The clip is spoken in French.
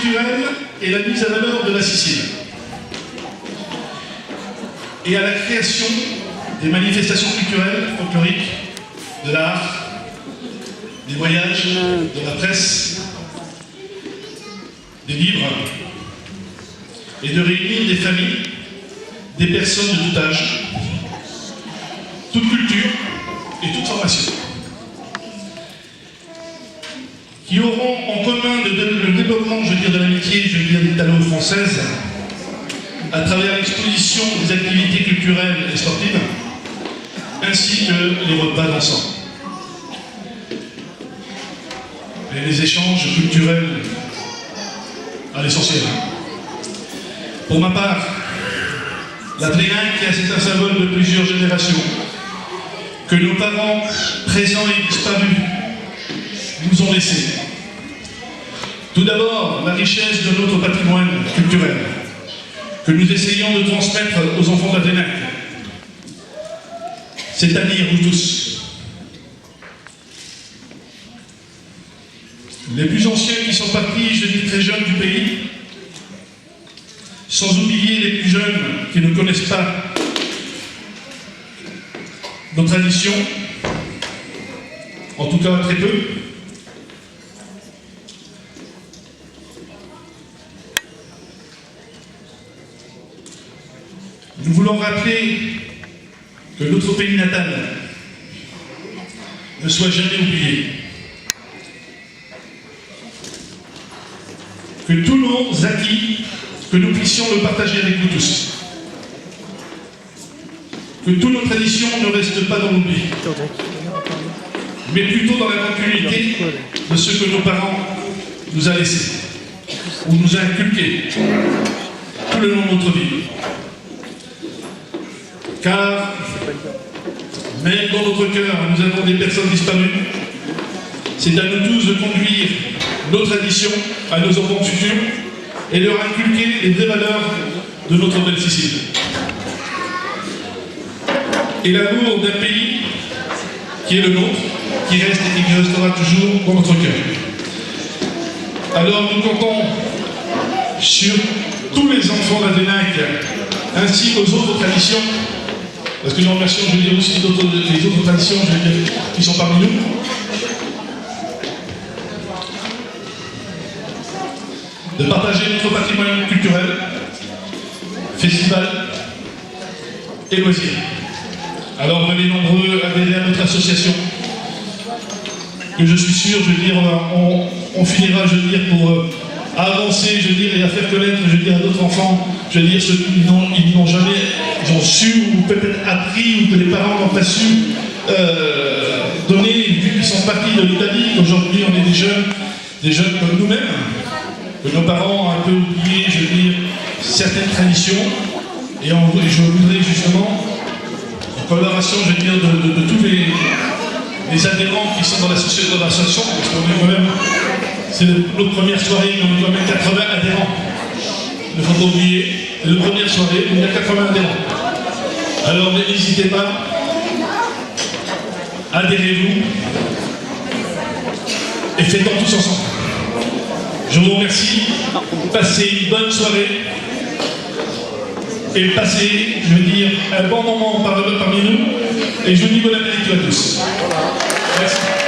culturelle et la mise à valeur de la Sicile, et à la création des manifestations culturelles, folkloriques, de l'art, des voyages, de la presse, des livres, et de réunir des familles, des personnes de tout âge, toute culture et toute formation, qui auront en commun le développement, je veux dire, de l'amitié, je veux dire, italo-française, à travers l'exposition des activités culturelles et sportives, ainsi que les repas d'ensemble. Et les échanges culturels à l'essentiel. Pour ma part, la Trélinque, c'est un symbole de plusieurs générations, que nos parents, présents et disparus, nous ont laissé. Tout d'abord, la richesse de notre patrimoine culturel, que nous essayons de transmettre aux enfants de la Trélinque, c'est-à-dire vous tous. Les plus anciens qui sont partis, je dis très jeunes du pays, sans oublier les plus jeunes qui ne connaissent pas nos traditions, en tout cas très peu. Nous voulons rappeler que notre pays natal ne soit jamais oublié. Que tous nos acquis, que nous puissions le partager avec vous tous. Que toutes nos traditions ne restent pas dans l'oubli, mais plutôt dans la continuité de ce que nos parents nous ont laissé, ou nous ont inculqué tout le long de notre vie. Car, même dans notre cœur, nous avons des personnes disparues. C'est à nous tous de conduire nos traditions à nos enfants futurs et leur inculquer les vraies valeurs de notre belle Sicile. Et l'amour d'un pays qui est le nôtre, qui reste et qui restera toujours dans notre cœur. Alors nous comptons sur tous les enfants de la Trélinque, ainsi qu'aux autres traditions, parce que nous remercions, je veux dire aussi les autres traditions, je veux dire, qui sont parmi nous. De partager notre patrimoine culturel, festival et loisirs. Alors venez nombreux adhérer à notre association, que je suis sûr, je veux dire, on finira, je veux dire, pour avancer, je veux dire, et à faire connaître, je veux dire, à d'autres enfants, je veux dire, ceux qui n'ont jamais, ils ont su, ou peut-être appris, ou que les parents n'ont pas su donner, vu qu'ils sont partis de l'Italie, qu'aujourd'hui on est des jeunes comme nous-mêmes, que nos parents ont un peu oublié, je veux dire, certaines traditions, et je voudrais justement, en collaboration, je veux dire, de tous les adhérents qui sont dans l'association, parce qu'on est quand même, c'est notre première soirée, on est quand même 80 adhérents. Il ne faut pas oublier, c'est la première soirée, il y a 80 adhérents. Alors n'hésitez pas, adhérez-vous, et fêtons tous ensemble. Je vous remercie, passez une bonne soirée et passez, je veux dire, un bon moment parmi nous et je vous dis bonne appétit à tous. Merci.